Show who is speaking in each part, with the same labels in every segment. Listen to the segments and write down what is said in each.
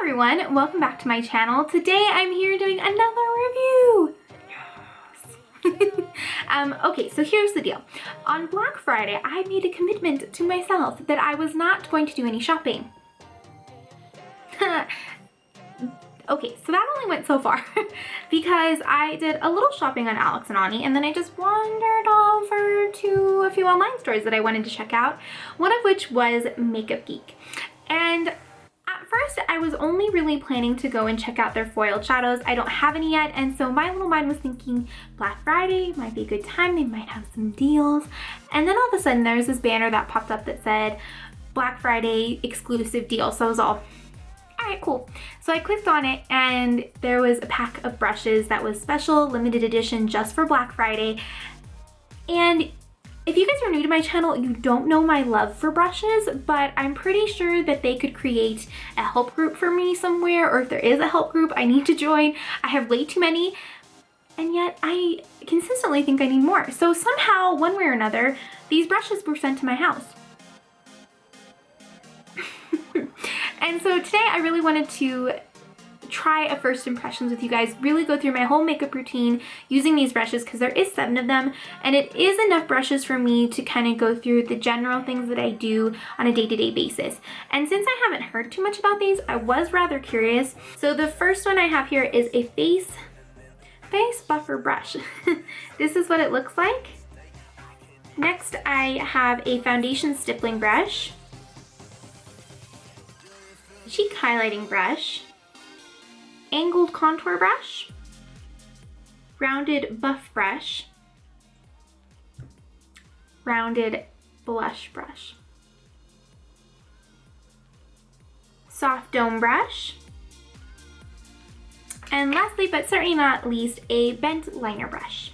Speaker 1: everyone, welcome back to my channel. Today I'm here doing another review. Yes. Okay, so here's the deal. On Black Friday, I made a commitment to myself that I was not going to do any shopping. Okay, so that only went so far because I did a little shopping on Alex and Ani, and then I just wandered over to a few online stores that I wanted to check out, one of which was Makeup Geek. And at first, I was only really planning to go and check out their foiled shadows. I don't have any yet, and so my little mind was thinking Black Friday might be a good time, they might have some deals. And then all of a sudden, there's this banner that popped up that said Black Friday exclusive deal, so I was all, alright, cool. So I clicked on it and there was a pack of brushes that was special, limited edition, just for Black Friday. And if you guys are new to my channel, you don't know my love for brushes, but I'm pretty sure that they could create a help group for me somewhere, or if there is a help group I need to join. I have way too many, and yet I consistently think I need more. So somehow, one way or another, these brushes were sent to my house. And so today I really wanted to try a first impressions with you guys, really go through my whole makeup routine using these brushes because there is 7 of them, and it is enough brushes for me to kind of go through the general things that I do on a day-to-day basis. And since I haven't heard too much about these, I was rather curious. So the first one I have here is a face buffer brush. This is what it looks like. Next, I have a foundation stippling brush, cheek highlighting brush, angled contour brush, rounded buff brush, rounded blush brush, soft dome brush, and lastly but certainly not least, a bent liner brush.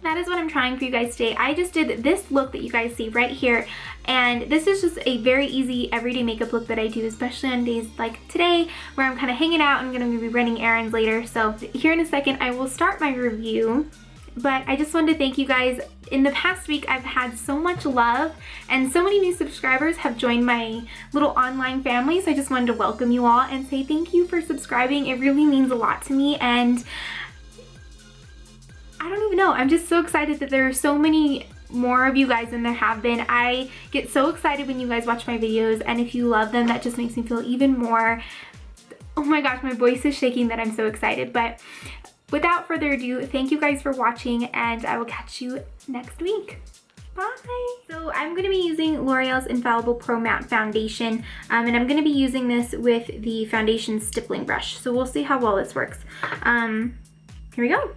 Speaker 1: That is what I'm trying for you guys today. I just did this look that you guys see right here, and this is just a very easy everyday makeup look that I do, especially on days like today where I'm kind of hanging out and I'm going to be running errands later. So here in a second I will start my review, but I just wanted to thank you guys. In the past week I've had so much love and so many new subscribers have joined my little online family, so I just wanted to welcome you all and say thank you for subscribing. It really means a lot to me, and I don't even know. I'm just so excited that there are so many more of you guys than there have been. I get so excited when you guys watch my videos, and if you love them, that just makes me feel even more. Oh my gosh, my voice is shaking that I'm so excited. But without further ado, thank you guys for watching, and I will catch you next week. Bye. So I'm going to be using L'Oreal's Infallible Pro Matte Foundation, and I'm going to be using this with the foundation stippling brush. So we'll see how well this works. Here we go.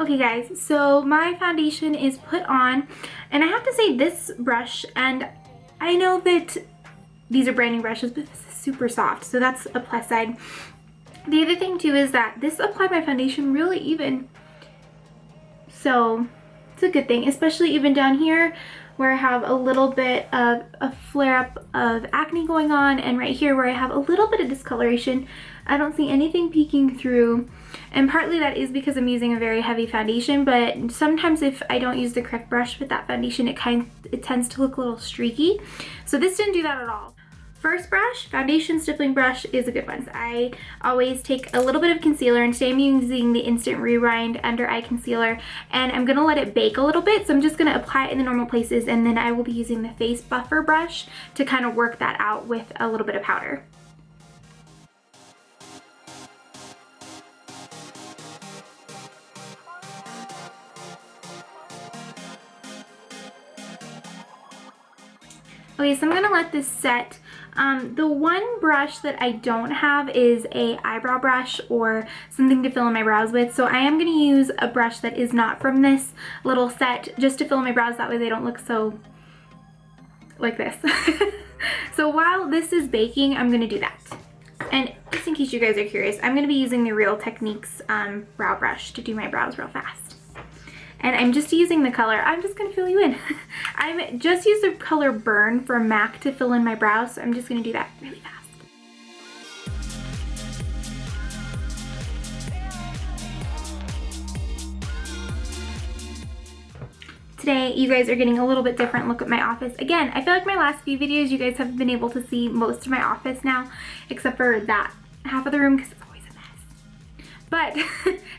Speaker 1: Okay guys, so my foundation is put on, and I have to say this brush, and I know that these are brand new brushes, but this is super soft, so that's a plus side. The other thing too is that this applied my foundation really even, so it's a good thing, especially even down here where I have a little bit of a flare-up of acne going on, and right here where I have a little bit of discoloration. I don't see anything peeking through, and partly that is because I'm using a very heavy foundation, but sometimes if I don't use the correct brush with that foundation, it tends to look a little streaky. So this didn't do that at all. First brush, foundation stippling brush, is a good one. So I always take a little bit of concealer, and today I'm using the Instant Rewind Under Eye Concealer, and I'm gonna let it bake a little bit, so I'm just gonna apply it in the normal places, and then I will be using the face buffer brush to kind of work that out with a little bit of powder. Okay, so I'm gonna let this set. The one brush that I don't have is a eyebrow brush or something to fill in my brows with, so I am gonna use a brush that is not from this little set just to fill in my brows, that way they don't look so like this. So while this is baking, I'm gonna do that. And just in case you guys are curious, I'm gonna be using the Real Techniques brow brush to do my brows real fast. And I'm just using the color, I'm just gonna fill you in. I'm just used the color Burn from MAC to fill in my brows, so I'm just gonna do that really fast. Today, you guys are getting a little bit different look at my office. Again, I feel like my last few videos, you guys have been able to see most of my office now, except for that half of the room, because it's always a mess. But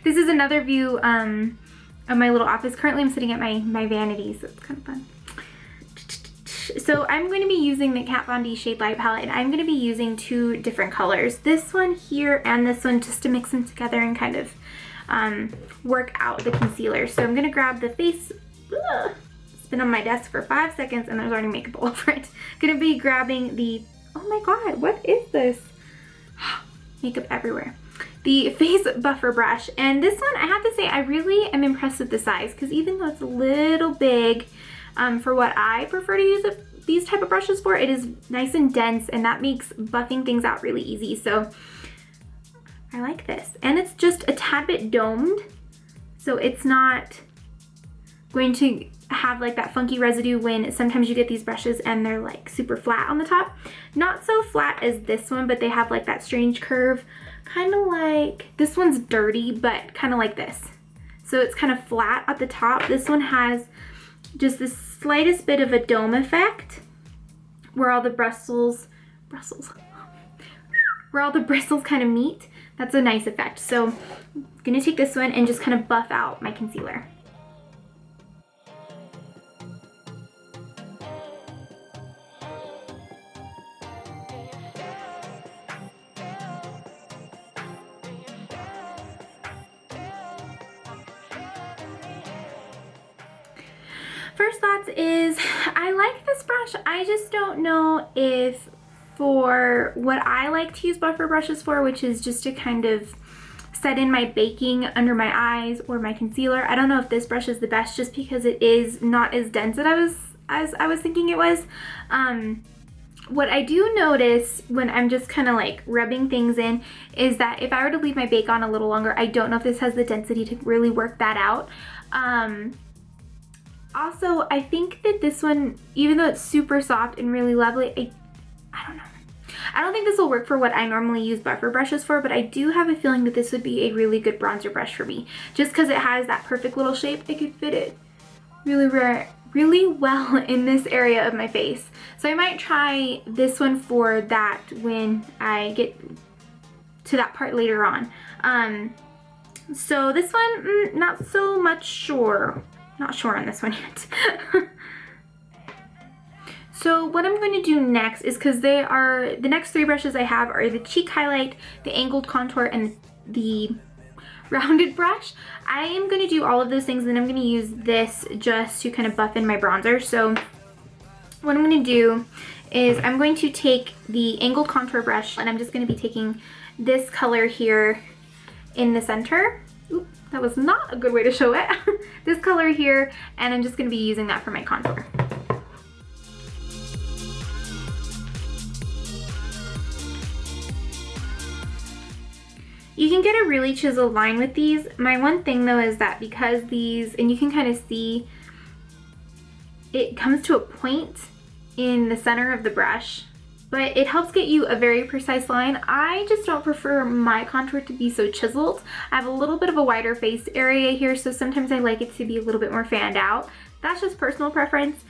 Speaker 1: this is another view of my little office. Currently, I'm sitting at my vanity, so it's kind of fun. So I'm going to be using the Kat Von D Shade Light palette, and I'm going to be using two different colors. This one here and this one, just to mix them together and kind of work out the concealer. So I'm going to grab the face. It's been on my desk for 5 seconds and there's already makeup all over it. Gonna be grabbing the, oh my god, what is this? Makeup everywhere. The face buffer brush. And this one, I have to say, I really am impressed with the size, because even though it's a little big for what I prefer to use these type of brushes for, it is nice and dense, and that makes buffing things out really easy. So I like this. And it's just a tad bit domed, so it's not going to have like that funky residue when sometimes you get these brushes and they're like super flat on the top. Not so flat as this one, but they have like that strange curve, kind of like, this one's dirty, but kind of like this. So it's kind of flat at the top. This one has just the slightest bit of a dome effect where all the bristles kind of meet. That's a nice effect. So I'm gonna take this one and just kind of buff out my concealer. First thoughts is, I like this brush. I just don't know if for what I like to use buffer brushes for, which is just to kind of set in my baking under my eyes or my concealer. I don't know if this brush is the best, just because it is not as dense as I was thinking it was. What I do notice when I'm just kind of like rubbing things in is that if I were to leave my bake on a little longer, I don't know if this has the density to really work that out. Also, I think that this one, even though it's super soft and really lovely, I don't know. I don't think this will work for what I normally use buffer brushes for, but I do have a feeling that this would be a really good bronzer brush for me. Just because it has that perfect little shape, I could fit it really well in this area of my face. So I might try this one for that when I get to that part later on. So this one, not so much sure. Not sure on this one yet. So what I'm going to do next is, because they are, the next three brushes I have are the cheek highlight, the angled contour, and the rounded brush. I am going to do all of those things, and then I'm going to use this just to kind of buff in my bronzer. So what I'm going to do is I'm going to take the angled contour brush, and I'm just going to be taking this color here in the center. Oop, that was not a good way to show it. This color here, and I'm just going to be using that for my contour. You can get a really chiseled line with these. My one thing though is that because these, and you can kind of see, it comes to a point in the center of the brush, but it helps get you a very precise line. I just don't prefer my contour to be so chiseled. I have a little bit of a wider face area here, so sometimes I like it to be a little bit more fanned out. That's just personal preference.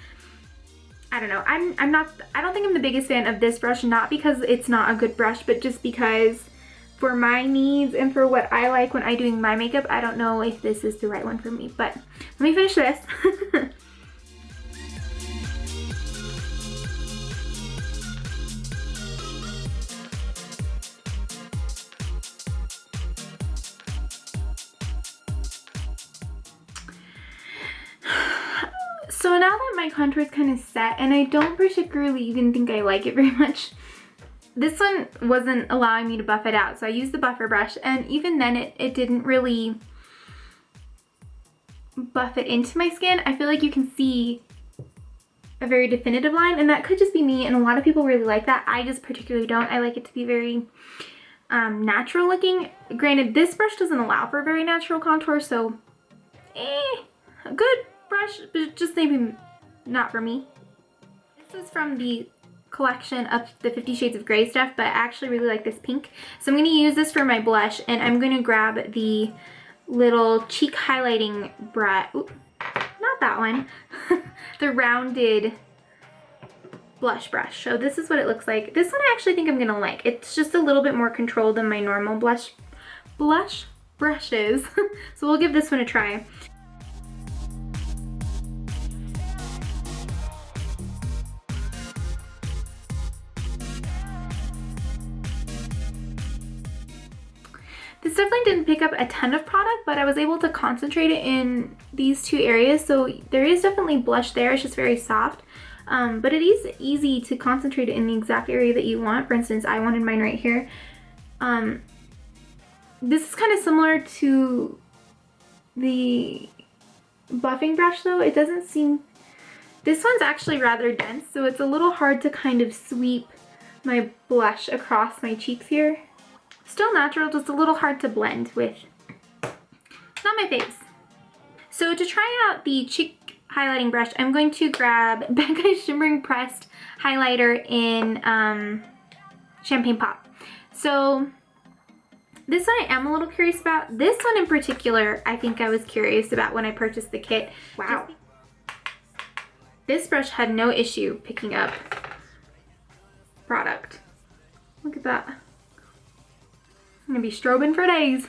Speaker 1: I don't know. I don't think I'm the biggest fan of this brush, not because it's not a good brush, but just because for my needs and for what I like when I'm doing my makeup, I don't know if this is the right one for me. But let me finish this. So now that my contour is kind of set, and I don't particularly even think I like it very much, this one wasn't allowing me to buff it out, so I used the buffer brush, and even then it didn't really buff it into my skin. I feel like you can see a very definitive line, and that could just be me, and a lot of people really like that. I just particularly don't. I like it to be very natural looking. Granted, this brush doesn't allow for very natural contour, so a good brush, but just maybe not for me. This is from the collection of the 50 Shades of Grey stuff, but I actually really like this pink. So I'm going to use this for my blush, and I'm going to grab the little cheek highlighting brush. Not that one. The rounded blush brush. So this is what it looks like. This one I actually think I'm going to like. It's just a little bit more controlled than my normal blush brushes. So we'll give this one a try. This definitely didn't pick up a ton of product, but I was able to concentrate it in these two areas. So there is definitely blush there, it's just very soft. But it is easy to concentrate it in the exact area that you want. For instance, I wanted mine right here. This is kind of similar to the buffing brush though. It doesn't seem, this one's actually rather dense, so it's a little hard to kind of sweep my blush across my cheeks here. Still natural, just a little hard to blend with. Not my face. So to try out the cheek highlighting brush, I'm going to grab Becca's Shimmering Pressed Highlighter in Champagne Pop. So this one I am a little curious about. This one in particular, I think I was curious about when I purchased the kit. Wow. This brush had no issue picking up product. Look at that. I'm gonna be strobing for days.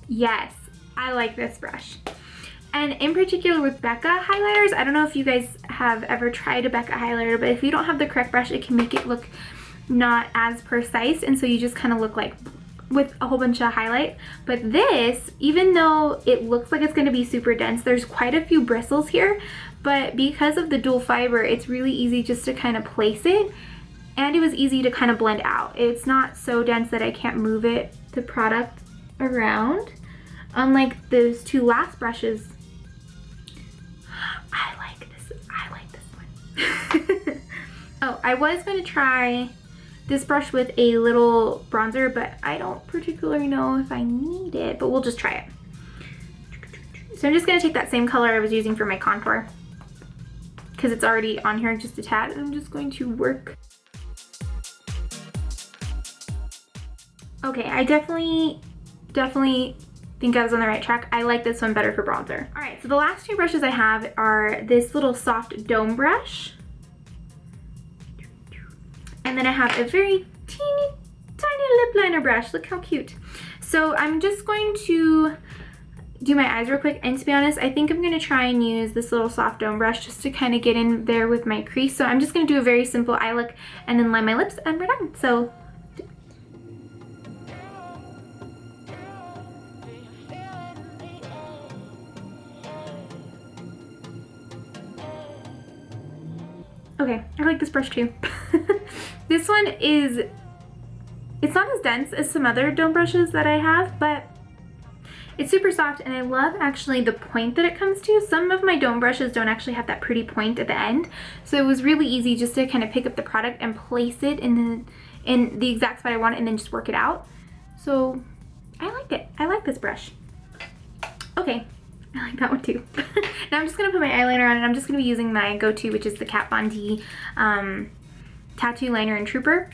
Speaker 1: Yes, I like this brush. And in particular with Becca highlighters, I don't know if you guys have ever tried a Becca highlighter, but if you don't have the correct brush, it can make it look not as precise, and so you just kind of look like with a whole bunch of highlight. But this, even though it looks like it's going to be super dense, there's quite a few bristles here, but because of the dual fiber, it's really easy just to kind of place it, and it was easy to kind of blend out. It's not so dense that I can't move the product around, unlike those two last brushes. I like this one. Oh, I was going to try this brush with a little bronzer, but I don't particularly know if I need it, but we'll just try it. So I'm just going to take that same color I was using for my contour, because it's already on here just a tad, and I'm just going to work. Okay, I definitely think I was on the right track. I like this one better for bronzer. All right, so the last two brushes I have are this little soft dome brush, and then I have a very teeny tiny lip liner brush. Look how cute. So I'm just going to do my eyes real quick, and to be honest, I think I'm going to try and use this little soft dome brush just to kind of get in there with my crease. So I'm just going to do a very simple eye look and then line my lips, and we're done. So okay, I like this brush too. This one it's not as dense as some other dome brushes that I have, but it's super soft, and I love actually the point that it comes to. Some of my dome brushes don't actually have that pretty point at the end, so it was really easy just to kind of pick up the product and place it in the exact spot I want it, and then just work it out. So I like it. I like this brush. Okay, I like that one too. Now I'm just gonna put my eyeliner on, and I'm just gonna be using my go-to, which is the Kat Von D Tattoo Liner in Trooper.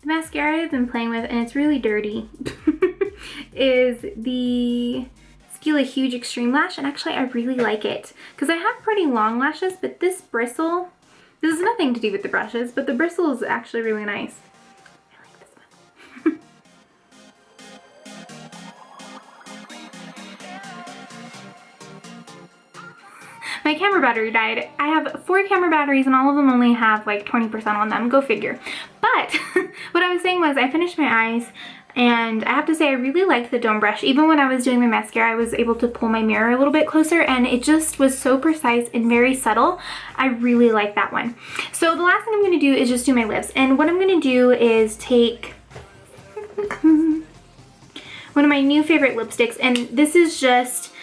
Speaker 1: The mascara I've been playing with, and it's really dirty, is the Stila Huge Extreme Lash, and actually I really like it because I have pretty long lashes, but this bristle, this has nothing to do with the brushes, but the bristle is actually really nice. I like this one. My camera battery died. I have 4 camera batteries, and all of them only have like 20% on them. Go figure. But what I was saying was I finished my eyes, and I have to say I really liked the dome brush. Even when I was doing my mascara, I was able to pull my mirror a little bit closer, and it just was so precise and very subtle. I really like that one. So the last thing I'm going to do is just do my lips. And what I'm going to do is take one of my new favorite lipsticks, and this is just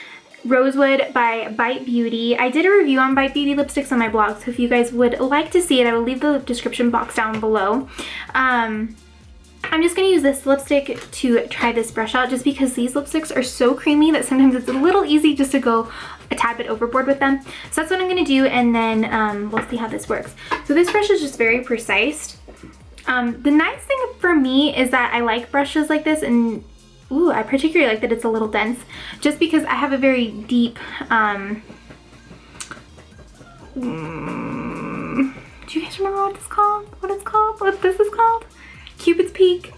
Speaker 1: Rosewood by Bite Beauty. I did a review on Bite Beauty lipsticks on my blog, so if you guys would like to see it, I will leave the description box down below. I'm just going to use this lipstick to try this brush out, just because these lipsticks are so creamy that sometimes it's a little easy just to go a tad bit overboard with them. So that's what I'm going to do, and then we'll see how this works. So this brush is just very precise. The nice thing for me is that I like brushes like this, and ooh, I particularly like that it's a little dense, just because I have a very deep, do you guys remember what it's called? What it's called? What this is called? Cupid's Peak?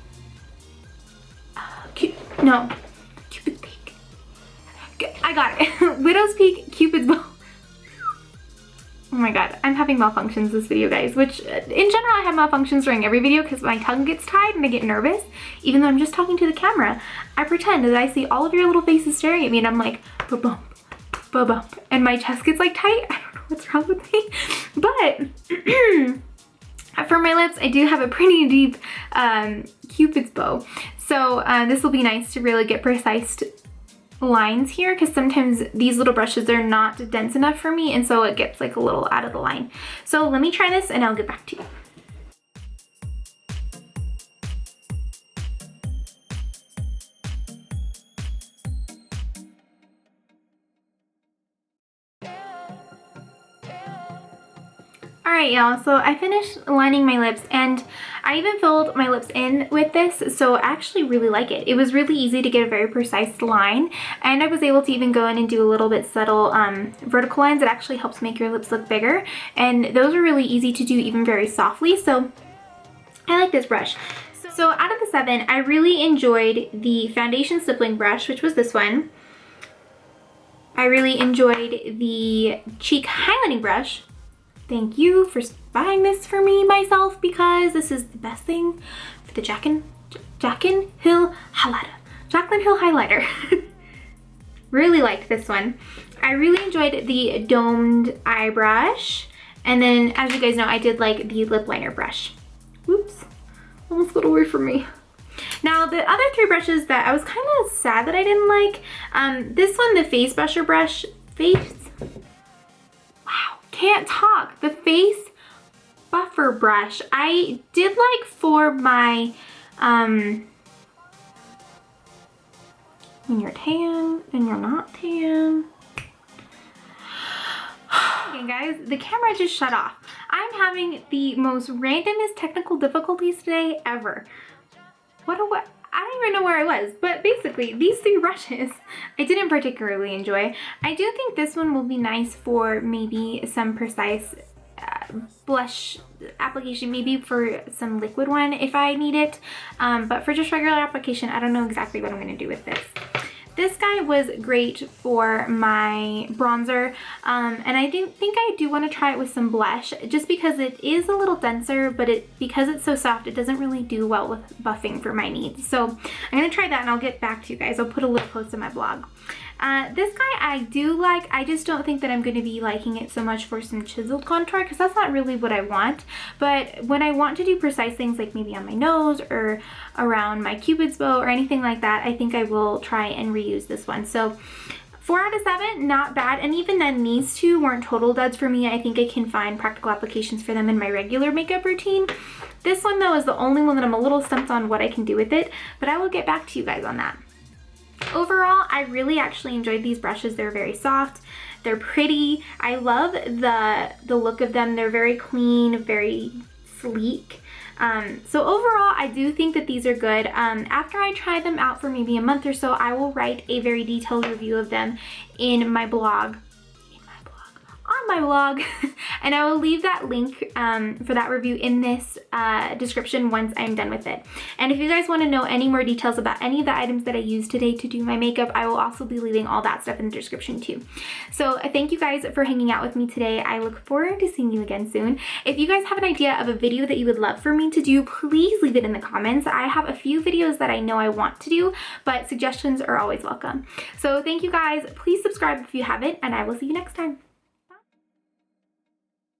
Speaker 1: No, Cupid's Peak. I got it. Widow's Peak, Cupid's Bow. Oh my god, I'm having malfunctions this video, guys, which in general I have malfunctions during every video because my tongue gets tied and I get nervous. Even though I'm just talking to the camera, I pretend that I see all of your little faces staring at me and I'm like, ba-bump, ba-bump, and my chest gets like tight. I don't know what's wrong with me. But for my lips, I do have a pretty deep Cupid's bow. So this will be nice to really get precise lines here, because sometimes these little brushes are not dense enough for me, and so it gets like a little out of the line. So let me try this and I'll get back to you. Alright y'all, so I finished lining my lips, and I even filled my lips in with this, so I actually really like it. It was really easy to get a very precise line, and I was able to even go in and do a little bit subtle vertical lines. It actually helps make your lips look bigger, and those are really easy to do even very softly, so I like this brush. So out of the 7, I really enjoyed the foundation stippling brush, which was this one. I really enjoyed the cheek highlighting brush. Thank you for buying this for me myself, because this is the best thing for the Jaclyn Hill highlighter. Jaclyn Hill highlighter. Really liked this one. I really enjoyed the domed eye brush. And then, as you guys know, I did like the lip liner brush. Whoops, almost got away from me. Now, the other 3 brushes that I was kind of sad that I didn't like, this one, the face brusher brush, can't talk. The face buffer brush, I did like for my, when you're tan and you're not tan. Okay guys, the camera just shut off. I'm having the most randomest technical difficulties today ever. I don't even know where I was, but basically these 3 brushes I didn't particularly enjoy. I do think this one will be nice for maybe some precise blush application, maybe for some liquid one if I need it, but for just regular application, I don't know exactly what I'm going to do with this. This guy was great for my bronzer, and I think I do want to try it with some blush, just because it is a little denser, but because it's so soft, it doesn't really do well with buffing for my needs. So I'm going to try that, and I'll get back to you guys. I'll put a little post in my blog. This guy I do like. I just don't think that I'm going to be liking it so much for some chiseled contour, because that's not really what I want. But when I want to do precise things, like maybe on my nose or around my Cupid's bow or anything like that, I think I will try and reuse this one. So 4 out of 7, not bad. And even then, these 2 weren't total duds for me. I think I can find practical applications for them in my regular makeup routine. This one though is the only one that I'm a little stumped on what I can do with it, but I will get back to you guys on that. Overall, I really actually enjoyed these brushes. They're very soft, they're pretty. I love the look of them. They're very clean, very sleek. So overall, I do think that these are good. After I try them out for maybe a month or so, I will write a very detailed review of them in my blog. On my blog, and I will leave that link for that review in this description once I'm done with it. And if you guys want to know any more details about any of the items that I used today to do my makeup, I will also be leaving all that stuff in the description too. So thank you guys for hanging out with me today. I look forward to seeing you again soon. If you guys have an idea of a video that you would love for me to do, please leave it in the comments. I have a few videos that I know I want to do, but suggestions are always welcome. So thank you guys. Please subscribe if you haven't, and I will see you next time.